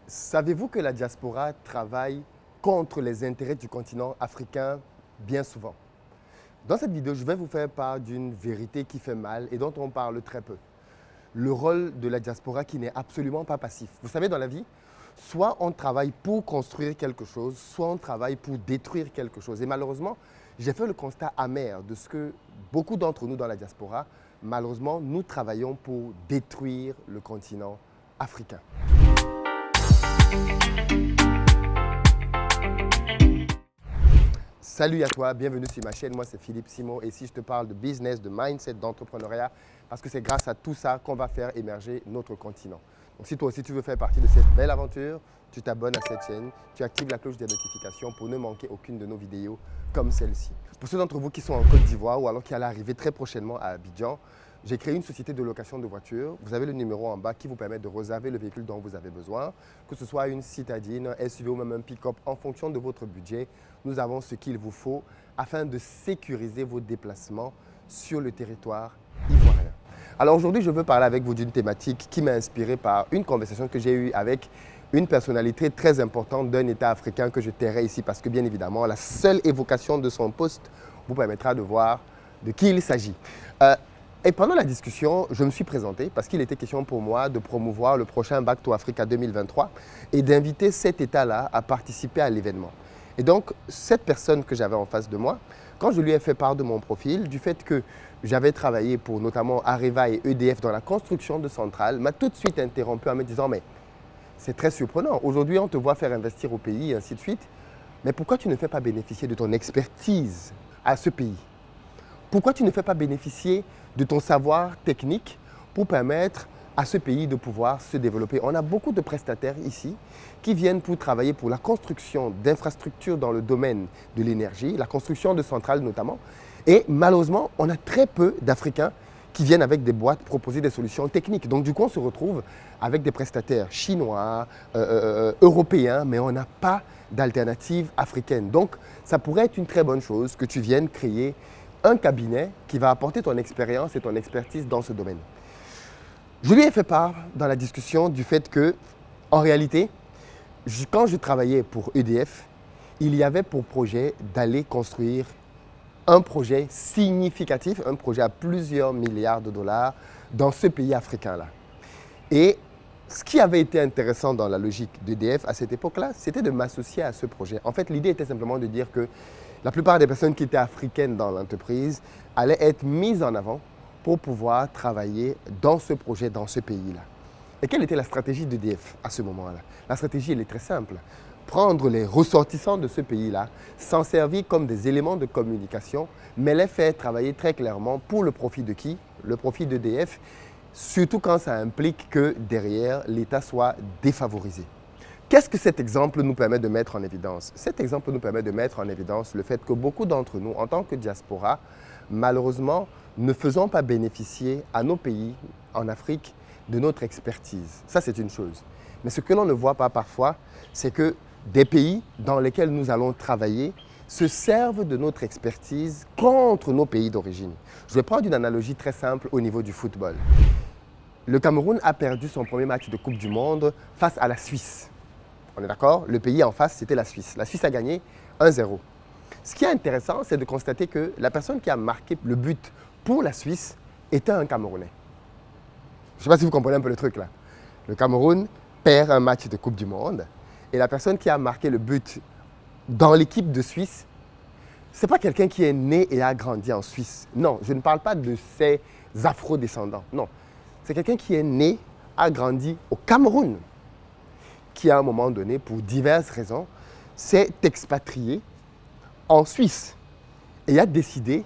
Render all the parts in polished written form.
Savez-vous que la diaspora travaille contre les intérêts du continent africain bien souvent? Dans cette vidéo, je vais vous faire part d'une vérité qui fait mal et dont on parle très peu. Le rôle de la diaspora qui n'est absolument pas passif. Vous savez, dans la vie, soit on travaille pour construire quelque chose, soit on travaille pour détruire quelque chose. Et malheureusement, j'ai fait le constat amer de ce que beaucoup d'entre nous dans la diaspora, malheureusement, nous travaillons pour détruire le continent africain. Salut à toi, bienvenue sur ma chaîne. Moi, c'est Philippe Simon et ici, je te parle de business, de mindset, d'entrepreneuriat parce que c'est grâce à tout ça qu'on va faire émerger notre continent. Donc, si toi aussi tu veux faire partie de cette belle aventure, tu t'abonnes à cette chaîne, tu actives la cloche des notifications pour ne manquer aucune de nos vidéos comme celle-ci. Pour ceux d'entre vous qui sont en Côte d'Ivoire ou alors qui allent arriver très prochainement à Abidjan, j'ai créé une société de location de voitures. Vous avez le numéro en bas qui vous permet de réserver le véhicule dont vous avez besoin, que ce soit une citadine, un SUV ou même un pick-up en fonction de votre budget. Nous avons ce qu'il vous faut afin de sécuriser vos déplacements sur le territoire ivoirien. Alors aujourd'hui, je veux parler avec vous d'une thématique qui m'a inspiré par une conversation que j'ai eue avec une personnalité très importante d'un État africain que je tairai ici parce que bien évidemment, la seule évocation de son poste vous permettra de voir de qui il s'agit. Et pendant la discussion, je me suis présenté parce qu'il était question pour moi de promouvoir le prochain Back to Africa 2023 et d'inviter cet État-là à participer à l'événement. Et donc, cette personne que j'avais en face de moi, quand je lui ai fait part de mon profil, du fait que j'avais travaillé pour notamment Areva et EDF dans la construction de centrales, m'a tout de suite interrompu en me disant « Mais c'est très surprenant, aujourd'hui on te voit faire investir au pays et ainsi de suite, mais pourquoi tu ne fais pas bénéficier de ton expertise à ce pays ? Pourquoi tu ne fais pas bénéficier de ton savoir technique pour permettre à ce pays de pouvoir se développer? On a beaucoup de prestataires ici qui viennent pour travailler pour la construction d'infrastructures dans le domaine de l'énergie, la construction de centrales notamment. Et malheureusement, on a très peu d'Africains qui viennent avec des boîtes proposer des solutions techniques. Donc du coup, on se retrouve avec des prestataires chinois, européens, mais on n'a pas d'alternative africaine. Donc ça pourrait être une très bonne chose que tu viennes créer un cabinet qui va apporter ton expérience et ton expertise dans ce domaine. Je lui ai fait part dans la discussion du fait que, en réalité, quand je travaillais pour EDF, il y avait pour projet d'aller construire un projet significatif, un projet à plusieurs milliards de dollars dans ce pays africain-là. Et ce qui avait été intéressant dans la logique d'EDF à cette époque-là, c'était de m'associer à ce projet. En fait, l'idée était simplement de dire que la plupart des personnes qui étaient africaines dans l'entreprise allaient être mises en avant pour pouvoir travailler dans ce projet, dans ce pays-là. Et quelle était la stratégie d'EDF à ce moment-là? La stratégie, elle est très simple. Prendre les ressortissants de ce pays-là, s'en servir comme des éléments de communication, mais les faire travailler très clairement pour le profit de qui? Le profit d'EDF, surtout quand ça implique que derrière, l'État soit défavorisé. Qu'est-ce que cet exemple nous permet de mettre en évidence? Cet exemple nous permet de mettre en évidence le fait que beaucoup d'entre nous, en tant que diaspora, malheureusement, ne faisons pas bénéficier à nos pays en Afrique de notre expertise. Ça, c'est une chose. Mais ce que l'on ne voit pas parfois, c'est que des pays dans lesquels nous allons travailler se servent de notre expertise contre nos pays d'origine. Je vais prendre une analogie très simple au niveau du football. Le Cameroun a perdu son premier match de Coupe du Monde face à la Suisse. On est d'accord? Le pays en face, c'était la Suisse. La Suisse a gagné 1-0. Ce qui est intéressant, c'est de constater que la personne qui a marqué le but pour la Suisse était un Camerounais. Je ne sais pas si vous comprenez un peu le truc là. Le Cameroun perd un match de Coupe du Monde et la personne qui a marqué le but dans l'équipe de Suisse, ce n'est pas quelqu'un qui est né et a grandi en Suisse. Non, je ne parle pas de ses afro-descendants. Non, c'est quelqu'un qui est né, a grandi au Cameroun, qui à un moment donné, pour diverses raisons, s'est expatrié en Suisse et a décidé,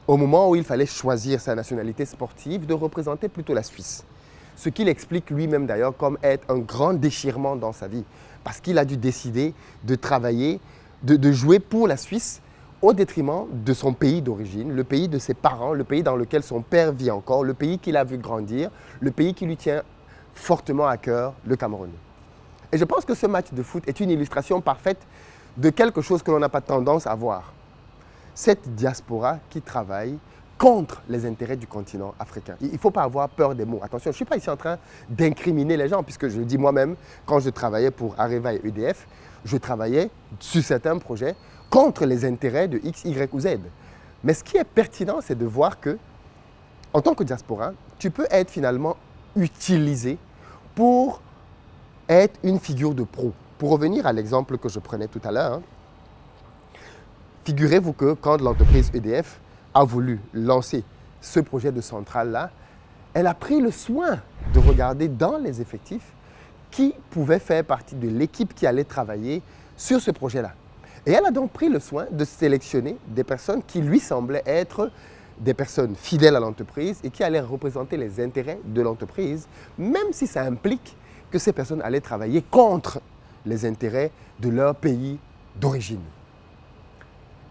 au moment où il fallait choisir sa nationalité sportive, de représenter plutôt la Suisse. Ce qu'il explique lui-même d'ailleurs comme être un grand déchirement dans sa vie, parce qu'il a dû décider de travailler, de jouer pour la Suisse au détriment de son pays d'origine, le pays de ses parents, le pays dans lequel son père vit encore, le pays qu'il a vu grandir, le pays qui lui tient fortement à cœur, le Cameroun. Et je pense que ce match de foot est une illustration parfaite de quelque chose que l'on n'a pas tendance à voir. Cette diaspora qui travaille contre les intérêts du continent africain. Il ne faut pas avoir peur des mots. Attention, je ne suis pas ici en train d'incriminer les gens, puisque je le dis moi-même, quand je travaillais pour Areva et EDF, je travaillais sur certains projets contre les intérêts de X, Y ou Z. Mais ce qui est pertinent, c'est de voir que, en tant que diaspora, tu peux être finalement utilisé pour être une figure de pro. Pour revenir à l'exemple que je prenais tout à l'heure, figurez-vous que quand l'entreprise EDF a voulu lancer ce projet de centrale-là, elle a pris le soin de regarder dans les effectifs qui pouvait faire partie de l'équipe qui allait travailler sur ce projet-là. Et elle a donc pris le soin de sélectionner des personnes qui lui semblaient être des personnes fidèles à l'entreprise et qui allaient représenter les intérêts de l'entreprise, même si ça implique que ces personnes allaient travailler contre les intérêts de leur pays d'origine.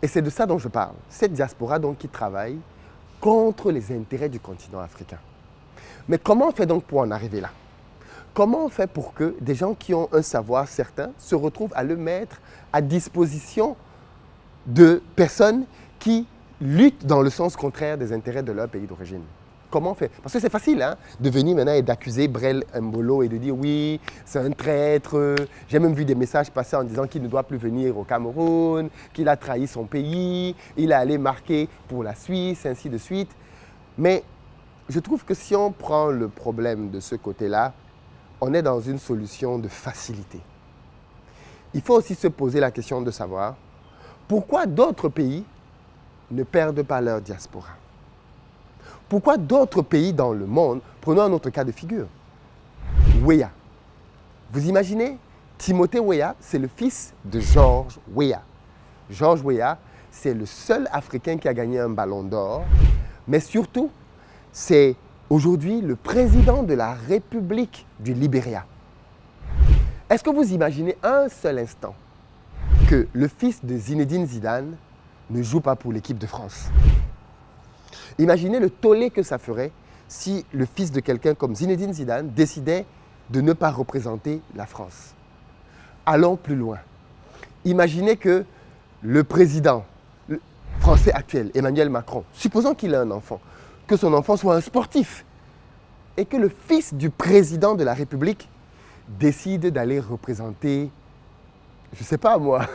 Et c'est de ça dont je parle. Cette diaspora donc qui travaille contre les intérêts du continent africain. Mais comment on fait donc pour en arriver là? Comment on fait pour que des gens qui ont un savoir certain se retrouvent à le mettre à disposition de personnes qui luttent dans le sens contraire des intérêts de leur pays d'origine? Comment on fait? Parce que c'est facile de venir maintenant et d'accuser Brel Mbolo et de dire oui, c'est un traître. J'ai même vu des messages passer en disant qu'il ne doit plus venir au Cameroun, qu'il a trahi son pays, il est allé marquer pour la Suisse, ainsi de suite. Mais je trouve que si on prend le problème de ce côté-là, on est dans une solution de facilité. Il faut aussi se poser la question de savoir pourquoi d'autres pays ne perdent pas leur diaspora. Pourquoi d'autres pays dans le monde, prenons un autre cas de figure, Weah. Vous imaginez, Timothée Weah, c'est le fils de George Weah. George Weah, c'est le seul Africain qui a gagné un ballon d'or, mais surtout, c'est aujourd'hui le président de la République du Libéria. Est-ce que vous imaginez un seul instant que le fils de Zinedine Zidane ne joue pas pour l'équipe de France? Imaginez le tollé que ça ferait si le fils de quelqu'un comme Zinedine Zidane décidait de ne pas représenter la France. Allons plus loin. Imaginez que le président français actuel, Emmanuel Macron, supposons qu'il ait un enfant, que son enfant soit un sportif et que le fils du président de la République décide d'aller représenter, je ne sais pas moi,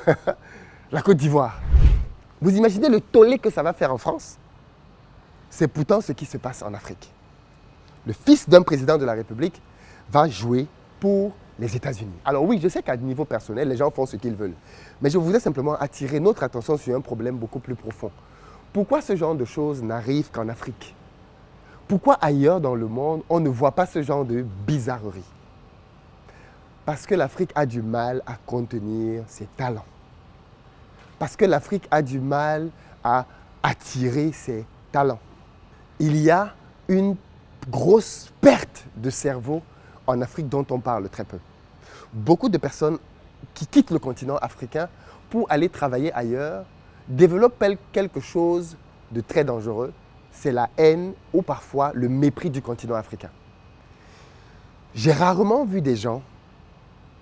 la Côte d'Ivoire. Vous imaginez le tollé que ça va faire en France? C'est pourtant ce qui se passe en Afrique. Le fils d'un président de la République va jouer pour les États-Unis. Alors oui, je sais qu'à niveau personnel, les gens font ce qu'ils veulent. Mais je voudrais simplement attirer notre attention sur un problème beaucoup plus profond. Pourquoi ce genre de choses n'arrive qu'en Afrique? Pourquoi ailleurs dans le monde, on ne voit pas ce genre de bizarrerie? Parce que l'Afrique a du mal à contenir ses talents. Parce que l'Afrique a du mal à attirer ses talents. Il y a une grosse perte de cerveau en Afrique dont on parle très peu. Beaucoup de personnes qui quittent le continent africain pour aller travailler ailleurs développent quelque chose de très dangereux. C'est la haine ou parfois le mépris du continent africain. J'ai rarement vu des gens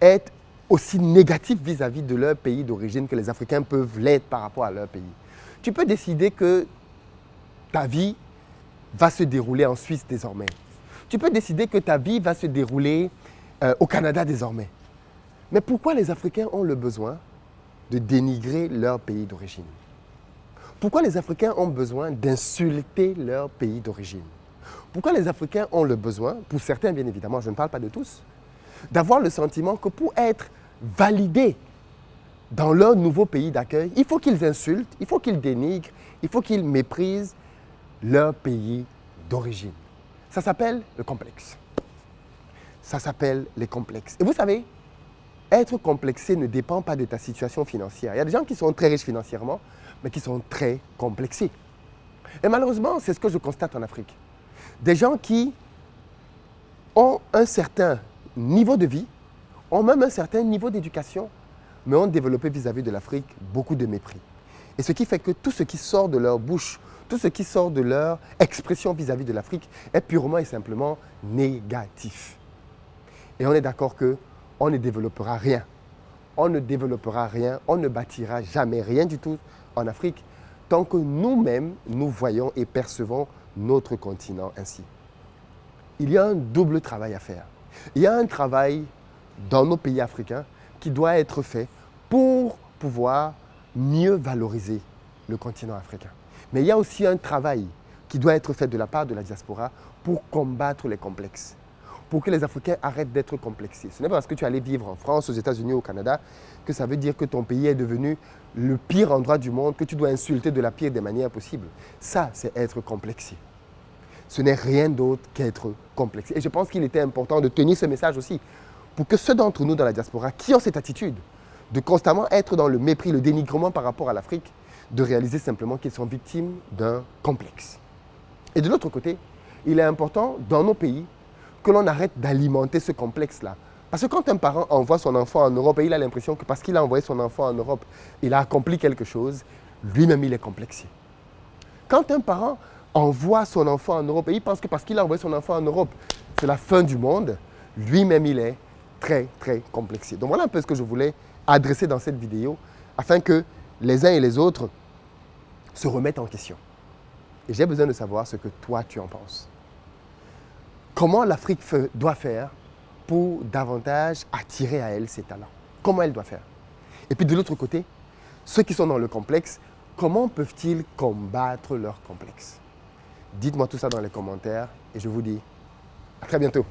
être aussi négatifs vis-à-vis de leur pays d'origine que les Africains peuvent l'être par rapport à leur pays. Tu peux décider que ta vie va se dérouler en Suisse désormais. Tu peux décider que ta vie va se dérouler au Canada désormais. Mais pourquoi les Africains ont le besoin de dénigrer leur pays d'origine? Pourquoi les Africains ont besoin d'insulter leur pays d'origine? Pourquoi les Africains ont le besoin, pour certains bien évidemment, je ne parle pas de tous, d'avoir le sentiment que pour être validés dans leur nouveau pays d'accueil, il faut qu'ils insultent, il faut qu'ils dénigrent, il faut qu'ils méprisent leur pays d'origine. Ça s'appelle le complexe. Ça s'appelle les complexes. Et vous savez, être complexé ne dépend pas de ta situation financière. Il y a des gens qui sont très riches financièrement, mais qui sont très complexés. Et malheureusement, c'est ce que je constate en Afrique. Des gens qui ont un certain niveau de vie, ont même un certain niveau d'éducation, mais ont développé vis-à-vis de l'Afrique beaucoup de mépris. Et ce qui fait que tout ce qui sort de leur bouche, tout ce qui sort de leur expression vis-à-vis de l'Afrique est purement et simplement négatif. Et on est d'accord qu'on ne développera rien. On ne développera rien, on ne bâtira jamais rien du tout en Afrique tant que nous-mêmes, nous voyons et percevons notre continent ainsi. Il y a un double travail à faire. Il y a un travail dans nos pays africains qui doit être fait pour pouvoir mieux valoriser le continent africain. Mais il y a aussi un travail qui doit être fait de la part de la diaspora pour combattre les complexes, pour que les Africains arrêtent d'être complexés. Ce n'est pas parce que tu es allé vivre en France, aux États-Unis, au Canada, que ça veut dire que ton pays est devenu le pire endroit du monde, que tu dois insulter de la pire des manières possibles. Ça, c'est être complexé. Ce n'est rien d'autre qu'être complexé. Et je pense qu'il était important de tenir ce message aussi, pour que ceux d'entre nous dans la diaspora qui ont cette attitude de constamment être dans le mépris, le dénigrement par rapport à l'Afrique, de réaliser simplement qu'ils sont victimes d'un complexe. Et de l'autre côté, il est important dans nos pays que l'on arrête d'alimenter ce complexe-là. Parce que quand un parent envoie son enfant en Europe et il a l'impression que parce qu'il a envoyé son enfant en Europe, il a accompli quelque chose, lui-même il est complexé. Quand un parent envoie son enfant en Europe et il pense que parce qu'il a envoyé son enfant en Europe, c'est la fin du monde, lui-même il est très, très complexé. Donc voilà un peu ce que je voulais adresser dans cette vidéo afin que les uns et les autres se remettent en question. Et j'ai besoin de savoir ce que toi tu en penses. Comment l'Afrique doit faire pour davantage attirer à elle ses talents? Comment elle doit faire? Et puis de l'autre côté, ceux qui sont dans le complexe, comment peuvent-ils combattre leur complexe? Dites-moi tout ça dans les commentaires et je vous dis à très bientôt.